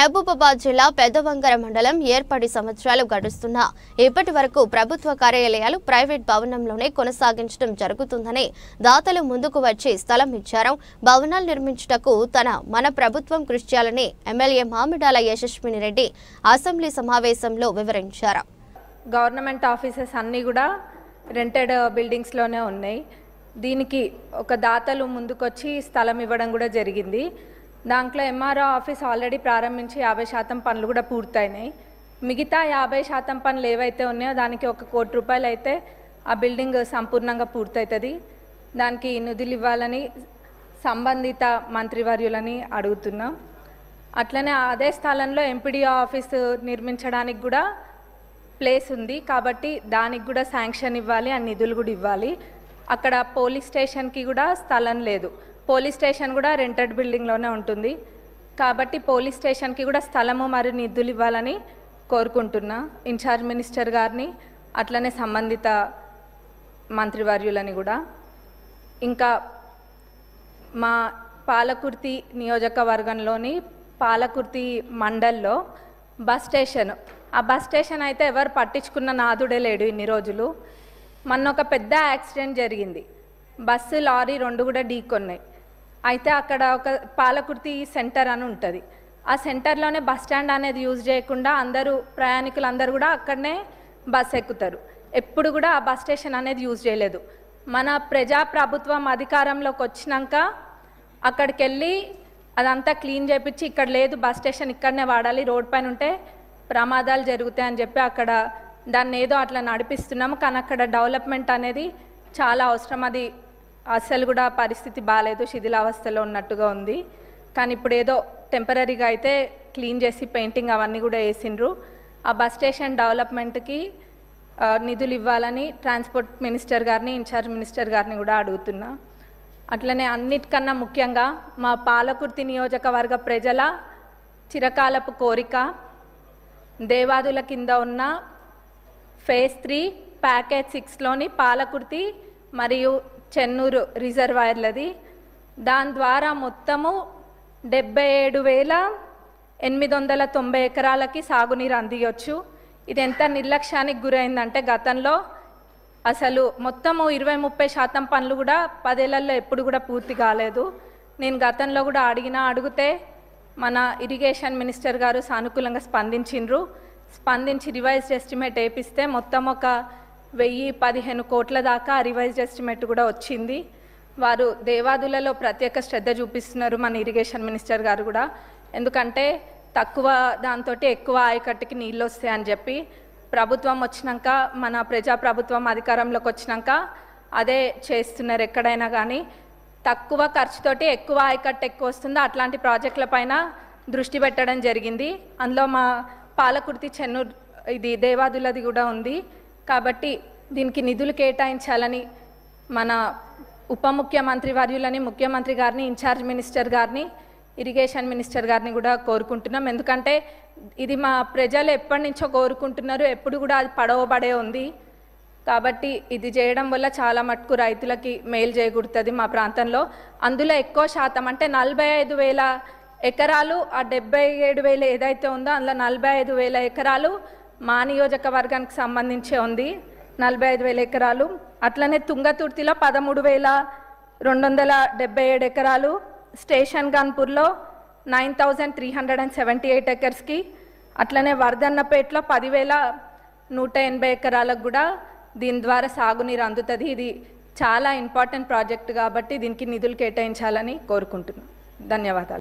మహబూబాబాద్ జిల్లా పెద్దవంగర మండలం ఏర్పడి సంవత్సరాలు గడుస్తున్నా ఇప్పటి వరకు ప్రభుత్వ కార్యాలయాలు ప్రైవేట్ భవనంలోనే కొనసాగించడం జరుగుతుందని దాతలు ముందుకు వచ్చి స్థలం ఇచ్చారు. భవనాలు నిర్మించుటకు మన ప్రభుత్వం కృషి చేయాలని ఎమ్మెల్యే మామిడాల యశస్విని రెడ్డి అసెంబ్లీ సమావేశంలో వివరించారు. గవర్నమెంట్ ఆఫీసెస్ అన్నీ కూడా రెంటెడ్ బిల్డింగ్స్ లోనే ఉన్నాయి. దీనికి ఒక దాతలు ముందుకొచ్చి స్థలం ఇవ్వడం కూడా జరిగింది. దాంట్లో ఎంఆర్ఓ ఆఫీస్ ఆల్రెడీ ప్రారంభించి 50% పనులు కూడా పూర్తయినాయి. మిగతా 50% పనులు ఏవైతే ఉన్నాయో దానికి ₹1 కోటి అయితే ఆ బిల్డింగ్ సంపూర్ణంగా పూర్తవుతుంది. దానికి నిధులు ఇవ్వాలని సంబంధిత మంత్రివర్యులని అడుగుతున్నాం. అట్లనే అదే స్థలంలో ఎంపీడీఓ ఆఫీస్ నిర్మించడానికి కూడా ప్లేస్ ఉంది కాబట్టి దానికి కూడా శాంక్షన్ ఇవ్వాలి, ఆ నిధులు కూడా ఇవ్వాలి. అక్కడ పోలీస్ స్టేషన్కి కూడా స్థలం లేదు. పోలీస్ స్టేషన్ కూడా రెంటెడ్ బిల్డింగ్లోనే ఉంటుంది కాబట్టి పోలీస్ స్టేషన్కి కూడా స్థలము మరియు నిధులు ఇవ్వాలని కోరుకుంటున్నా ఇన్ఛార్జ్ మినిస్టర్ గారిని, అట్లనే సంబంధిత మంత్రివర్యులని కూడా. ఇంకా మా పాలకుర్తి నియోజకవర్గంలోని పాలకుర్తి మండల్లో బస్ స్టేషన్, ఆ బస్ స్టేషన్ అయితే ఎవరు పట్టించుకున్న నాదుడే లేడు ఇన్ని రోజులు. మొన్న ఒక పెద్ద యాక్సిడెంట్ జరిగింది. బస్సు లారీ 2 కూడా ఢీకొన్నాయి. అయితే అక్కడ ఒక పాలకుర్తి సెంటర్ అని ఉంటుంది. ఆ సెంటర్లోనే బస్ స్టాండ్ అనేది యూజ్ చేయకుండా ప్రయాణికులు అందరూ కూడా అక్కడనే బస్ ఎక్కుతారు. ఎప్పుడు కూడా ఆ బస్ స్టేషన్ అనేది యూజ్ చేయలేదు. మన ప్రజాప్రభుత్వం అధికారంలోకి వచ్చినాక అక్కడికి వెళ్ళి అదంతా క్లీన్ చేయించి ఇక్కడ లేదు బస్ స్టేషన్ ఇక్కడనే వాడాలి, రోడ్ పైన ఉంటే ప్రమాదాలు జరుగుతాయని చెప్పి అక్కడ దాన్ని ఏదో అట్లా నడిపిస్తున్నాము. కానీ అక్కడ డెవలప్మెంట్ అనేది చాలా అవసరం. అది అస్సలు కూడా పరిస్థితి బాగాలేదు, శిథిలావస్థలో ఉన్నట్టుగా ఉంది. కానీ ఇప్పుడు ఏదో టెంపరీగా అయితే క్లీన్ చేసి పెయింటింగ్ అవన్నీ కూడా వేసిండ్రు. ఆ బస్ స్టేషన్ డెవలప్మెంట్కి నిధులు ఇవ్వాలని ట్రాన్స్పోర్ట్ మినిస్టర్ గారిని, ఇన్ఛార్జ్ మినిస్టర్ గారిని కూడా అడుగుతున్నా. అట్లనే అన్నిటికన్నా ముఖ్యంగా మా పాలకుర్తి నియోజకవర్గ ప్రజల చిరకాలపు కోరిక దేవాదుల కింద ఉన్న ఫేజ్ 3 ప్యాకేజ్ 6లోని పాలకుర్తి మరియు చెన్నూరు రిజర్వాయర్లది. దాని ద్వారా మొత్తము 77,890 ఎకరాలకి సాగునీరు అందియొచ్చు. ఇది ఎంత నిర్లక్ష్యానికి గురైందంటే గతంలో అసలు మొత్తము 20-30% పనులు కూడా 10 ఏళ్లలో ఎప్పుడు కూడా పూర్తి కాలేదు. నేను గతంలో కూడా అడిగితే మన ఇరిగేషన్ మినిస్టర్ గారు సానుకూలంగా స్పందించి రివైజ్డ్ ఎస్టిమేట్ వేపిస్తే మొత్తం ఒక 1015 కోట్ల దాకా రివైజ్డ్ ఎస్టిమేట్ కూడా వచ్చింది. వారు దేవాదులలో ప్రత్యేక శ్రద్ధ చూపిస్తున్నారు మన ఇరిగేషన్ మినిస్టర్ గారు కూడా. ఎందుకంటే తక్కువ దాంతో ఎక్కువ ఆయకట్టుకి నీళ్ళు వస్తాయని చెప్పి ప్రభుత్వం వచ్చినాక, మన ప్రజాప్రభుత్వం అధికారంలోకి వచ్చినాక అదే చేస్తున్నారు. ఎక్కడైనా కానీ తక్కువ ఖర్చుతోటి ఎక్కువ ఆయకట్టు ఎక్కువ వస్తుందో అట్లాంటి ప్రాజెక్టుల పైన దృష్టి పెట్టడం జరిగింది. అందులో మా పాలకుర్తి చెన్నూరు ఇది దేవాదులది కూడా ఉంది. కాబట్టి దీనికి నిధులు కేటాయించాలని మన ఉప ముఖ్యమంత్రి వర్యులని, ముఖ్యమంత్రి గారిని, ఇన్ఛార్జ్ మినిస్టర్ గారిని, ఇరిగేషన్ మినిస్టర్ గారిని కూడా కోరుకుంటున్నాం. ఎందుకంటే ఇది మా ప్రజలు ఎప్పటి నుంచో కోరుకుంటున్నారు, ఎప్పుడు కూడా అది పడవబడే ఉంది. కాబట్టి ఇది చేయడం వల్ల చాలా మటుకు రైతులకి మేలు చేకూరుతుంది మా ప్రాంతంలో. అందులో ఎక్కువ శాతం అంటే 45,000 ఎకరాలు, ఆ 77,000 ఏదైతే ఉందో అందులో 45,000 ఎకరాలు మా నియోజకవర్గానికి సంబంధించే ఉంది. 45,000 ఎకరాలు. అట్లనే తుంగతుర్తిలో 13,277 ఎకరాలు, స్టేషన్ గన్పూర్లో 9,378 ఎకర్స్కి, అట్లనే వర్ధన్నపేటలో 10,180 ఎకరాలకు కూడా దీని ద్వారా సాగునీరు అందుతుంది. ఇది చాలా ఇంపార్టెంట్ ప్రాజెక్ట్ కాబట్టి దీనికి నిధులు కేటాయించాలని కోరుకుంటున్నాను. ధన్యవాదాలు.